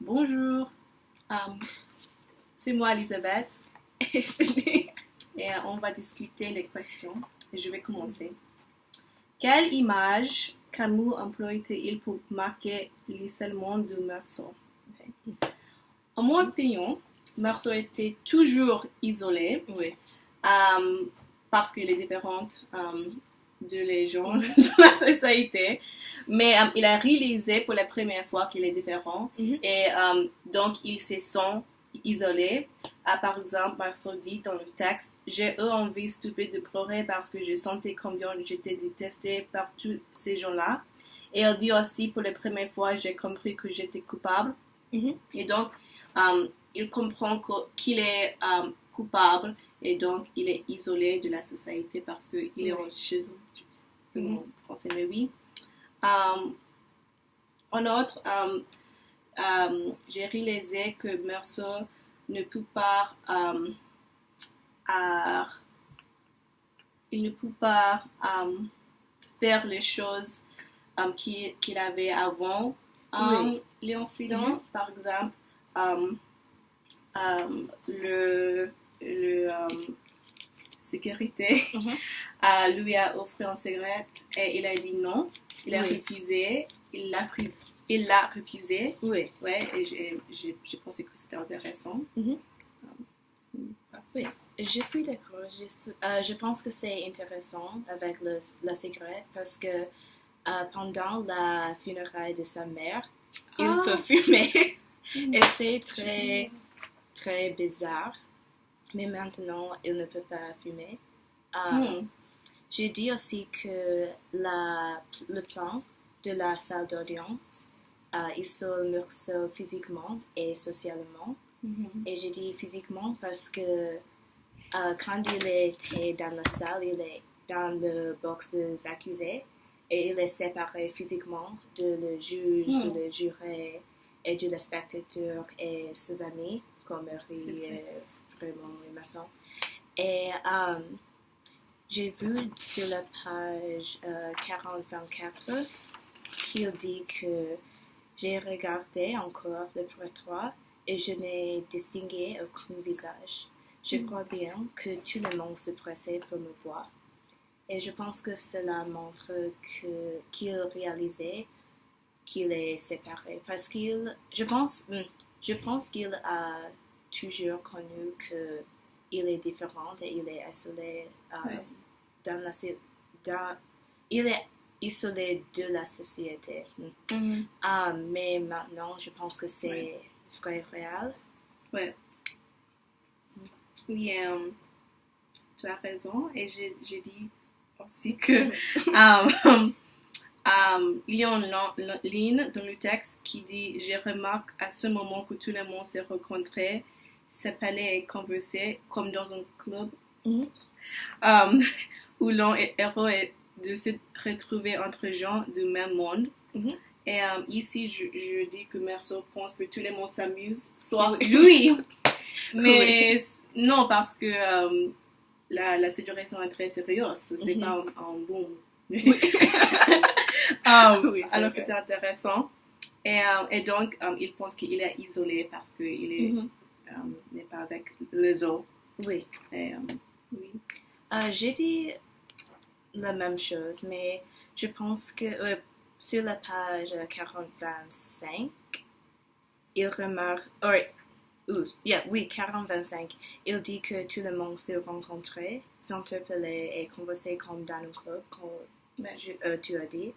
Bonjour, euh, c'est moi Elisabeth et on va discuter les questions. Je vais commencer. Quelle image Camus emploie-t-il pour marquer l'isolement de Meursault? En mon opinion, Meursault était toujours isolé parce qu'il est différent de les gens de la société. Mais il a réalisé pour la première fois qu'il est différent et donc il se sent isolé. Par exemple, Meursault dit dans le texte: j'ai eu envie stupide de pleurer parce que je sentais combien j'étais détestée par tous ces gens-là. Et il dit aussi: pour la première fois, j'ai compris que j'étais coupable. Et donc, il comprend qu'il est coupable et donc il est isolé de la société parce qu'il est chez eux. En français, mais oui. En outre, j'ai réalisé que Meursault ne peut pas faire les choses qu'il avait avant l'incident. Par exemple, le sécurité lui a offert une cigarette et il a dit non. Il a refusé. Il l'a refusé. Ouais, et j'ai pensé que c'était intéressant. Oui, je suis d'accord. Je pense que c'est intéressant avec la cigarette parce que pendant la funéraille de sa mère, il peut fumer. Et c'est très, très bizarre. Mais maintenant, il ne peut pas fumer. J'ai dit aussi que le plan de la salle d'audience isole Meursault physiquement et socialement. Et j'ai dit physiquement parce que quand il était dans la salle, il est dans le box des accusés et il est séparé physiquement de le juge, de le juré et de le spectateur et ses amis comme Marie et vraiment et Masson. Et j'ai vu sur la page 40-24 qu'il dit que j'ai regardé encore le prétoire et je n'ai distingué aucun visage. Je crois bien que tout le monde se pressait pour me voir. Et je pense que cela montre qu'il réalisait qu'il est séparé. Parce je pense qu'il a toujours connu qu'il est différent et il est isolé il est isolé de la société. Mais maintenant, je pense que c'est vrai réel. Oui, tu as raison. Et j'ai dit aussi que il y a une ligne dans le texte qui dit: je remarque à ce moment que tout le monde s'est rencontré, s'appelait et conversait comme dans un club où l'on est heureux de se retrouver entre gens du même monde. Et ici, je dis que Meursault pense que tout le monde s'amuse, soit lui. Mais non, parce que la situation est très sérieuse. C'est pas un bon. Alors c'était intéressant. Et donc, il pense qu'il est isolé parce qu'il n'est pas avec les autres. Oui. J'ai dit la même chose, mais je pense que sur la page 40-25, il remarque... 40-25, il dit que tout le monde se rencontrait, s'interpellait et conversait comme dans un club, comme tu as dit.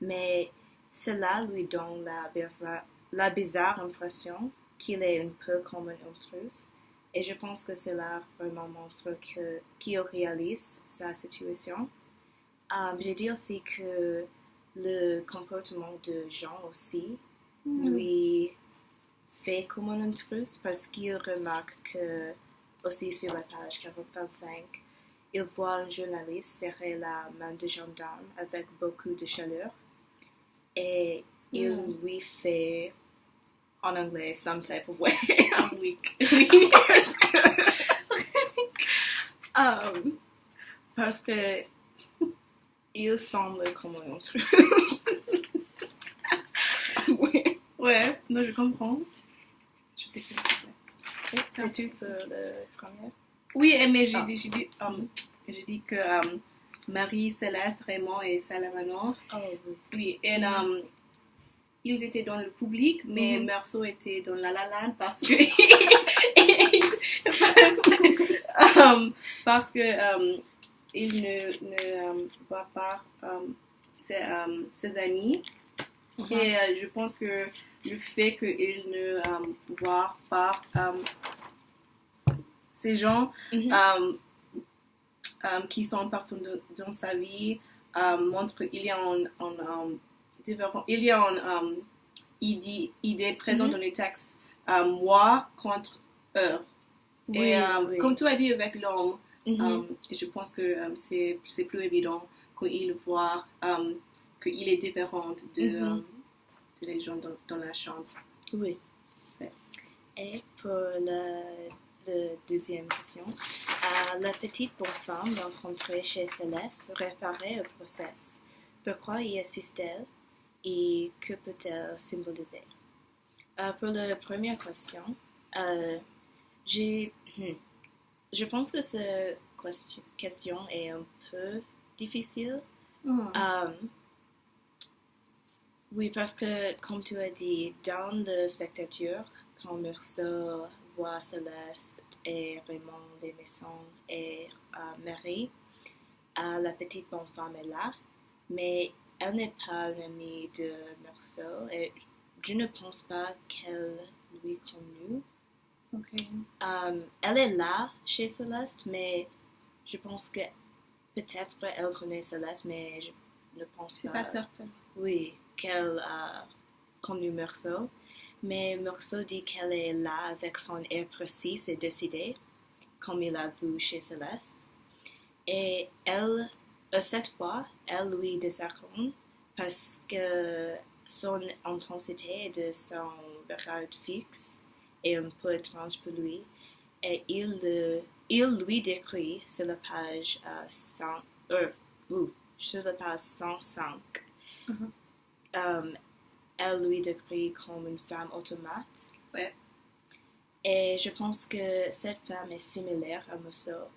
Mais cela lui donne la bizarre impression qu'il est un peu comme un intrus. Et je pense que cela vraiment montre qu'il réalise sa situation. J'ai dit aussi que le comportement de Jean aussi lui fait comme un intrus parce qu'il remarque que, aussi sur la page 45, il voit un journaliste serrer la main de gendarme avec beaucoup de chaleur et il lui fait en anglais some type of way. I'm weak. Parce que il semble comme un intrus. Oui. Ouais, non, je comprends. Je t'écoute. C'est tout pour le premier? Oui, mais j'ai dit que Marie, Céleste, Raymond et Salamano, Oh oui. oui, et ils étaient dans le public, mais Meursault était dans La La Land parce que il ne voit pas ses amis. Et je pense que le fait qu'il ne voit pas ces gens qui sont importants dans sa vie montre qu'il y a une idée présente dans les textes, moi contre eux. Oui, Et oui. comme tu as dit avec l'homme, je pense que c'est plus évident qu'il voit qu'il est différent de les gens dans la chambre. Oui. Ouais. Et pour la deuxième question, la petite bonne femme rencontrée chez Céleste réparait au process. Pourquoi y assiste-t-elle et que peut-elle symboliser? Pour la première question, je pense que cette question est un peu difficile. Oui, parce que, comme tu as dit, dans le spectateur, quand Meursault voit Céleste et Raymond des Maisons et Marie, la petite bonne femme est là, mais elle n'est pas une amie de Meursault et je ne pense pas qu'elle lui connue. Okay. Elle est là chez Céleste, mais je pense que peut-être elle connaît Céleste, mais je ne pense pas. C'est pas certain. Oui, qu'elle a connu Meursault, mais Meursault dit qu'elle est là avec son air précis et décidé, comme il a vu chez Céleste. Et elle, cette fois, elle lui désarme parce que son intensité de son regard fixe est un peu étrange pour lui. Et il lui décrit sur la page 105. Elle lui décrit comme une femme automate. Ouais. Et je pense que cette femme est similaire à Meursault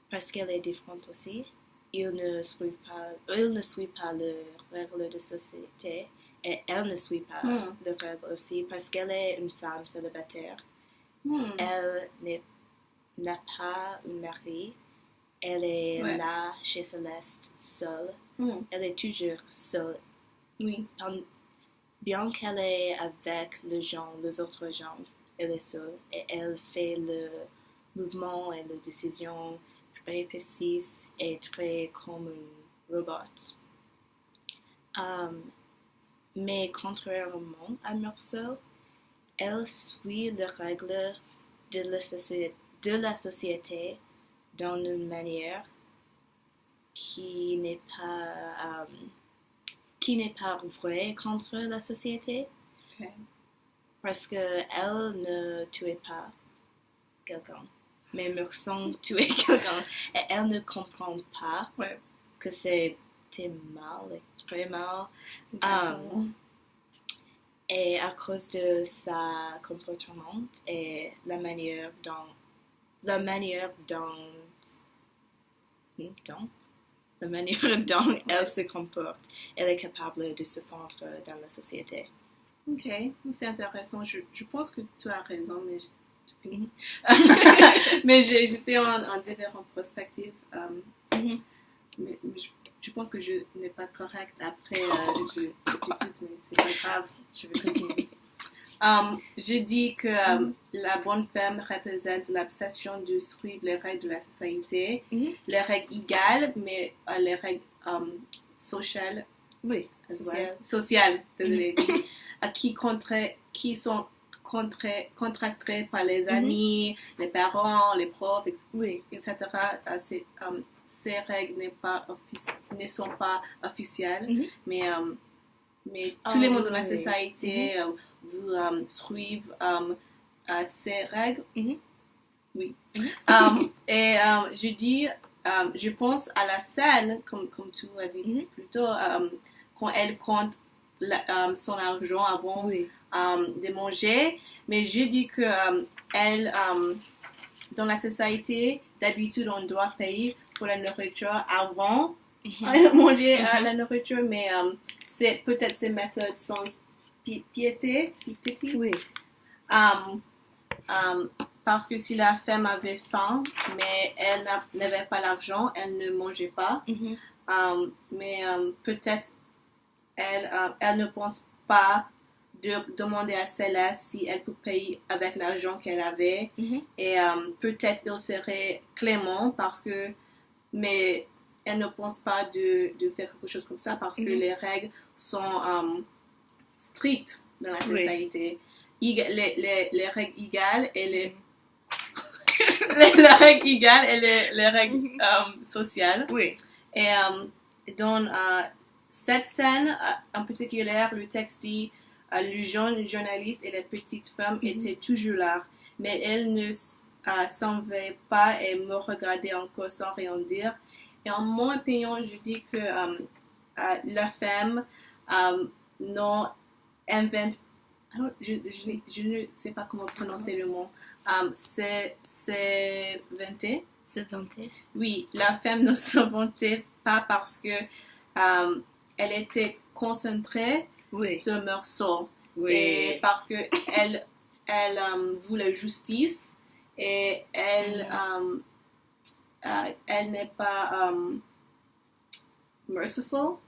parce qu'elle est différente aussi. Il ne suit pas les règles de société et elle ne suit pas les règles aussi parce qu'elle est une femme célibataire. Elle n'a pas un mari. Elle est là chez Céleste seule. Elle est toujours seule. Oui. Bien qu'elle est avec les autres gens, elle est seule et elle fait le mouvement et les décisions très précises et très comme un robot. Mais contrairement à Meursault, elle suit les règles de la société dans une manière qui n'est pas vraie contre la société. Okay. Parce qu'elle ne tuait pas quelqu'un. Mais Meursault tuait quelqu'un. Et elle ne comprend pas que c'était mal, très mal. Et à cause de sa comportement et la manière dont elle se comporte, elle est capable de se fondre dans la société. Ok, c'est intéressant. Je pense que tu as raison, mais mais j'étais en différentes perspectives. Mais je pense que je n'ai pas correct. Après, je t'écoute, mais c'est pas grave. Je vais continuer. Je dis que la bonne femme représente l'obsession de suivre les règles de la société, les règles égales, mais les règles sociales. Oui, sociales, désolé. Qui sont contractées par les amis, les parents, les profs, etc. Ces règles ne sont pas officielles, mais tout le monde dans la société vous suivre ces règles. Oui. Et je pense à la scène, comme tu as dit plus tôt, quand elle compte son argent avant Oui. de manger. Mais je dis que elle, dans la société, d'habitude, on doit payer pour la nourriture avant de manger la nourriture, mais peut-être ces méthodes sans piété. Oui. Parce que si la femme avait faim, mais elle n'avait pas l'argent, elle ne mangeait pas. Mais peut-être elle ne pense pas de demander à celle-là si elle peut payer avec l'argent qu'elle avait. Et peut-être il serait clément mais elle ne pense pas de faire quelque chose comme ça parce que les règles sont strictes dans la société. Les règles égales et les règles égales et les règles sociales. Oui. Et dans cette scène en particulier, le texte dit le jeune journaliste et la petite femme étaient toujours là, mais elle ne s'en va pas et me regardait encore sans rien dire. Et en mon opinion, je dis que la femme non invente. Je ne sais pas comment prononcer le mot. C'est vanté. Se vanter. Oui, la femme ne se vantait pas parce que elle était concentrée sur morceau. Oui. Et parce que elle voulait justice et elle n'est pas merciful.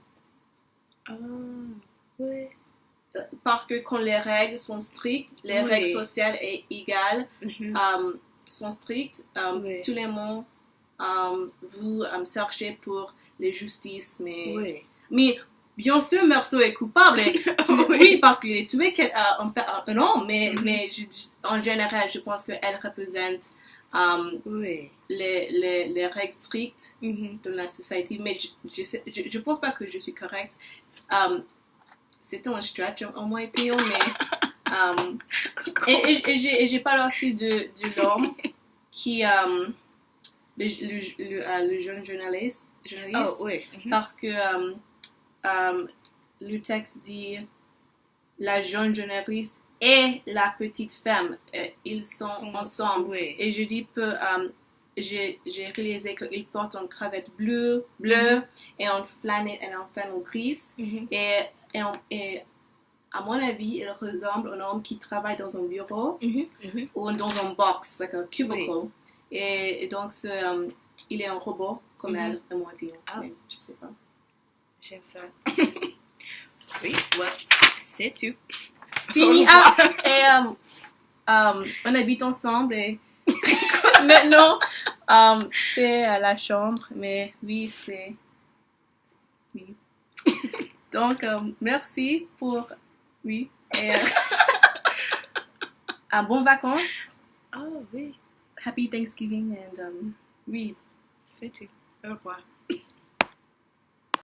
Oui. Parce que quand les règles sont strictes, les règles sociales et égales sont strictes, tout le monde vous cherchez pour les justices, mais bien sûr, Meursault est coupable. Oui, parce qu'il est tué un homme, mais en général, je pense qu'elle représente les règles strictes de la société. Mais je pense pas que je suis correcte. C'était un stretch en mon opinion, mais et j'ai parlé aussi de l'homme qui le jeune journaliste parce que le texte dit la jeune journaliste et la petite femme ils sont ensemble et je dis que j'ai réalisé qu'il porte une cravate bleue et une flanelle grise et à mon avis, il ressemble à un homme qui travaille dans un bureau ou dans un box, like un cubicle. Et donc, il est un robot comme elle, à mon avis. Mais je sais pas. J'aime ça. Oui, c'est tout. Fini. Et on habite ensemble et maintenant, c'est à la chambre. Mais oui, c'est... Oui. Donc, merci pour... Oui. Et bon vacances. Oh, oui. Happy Thanksgiving and oui. C'est tout. Au revoir.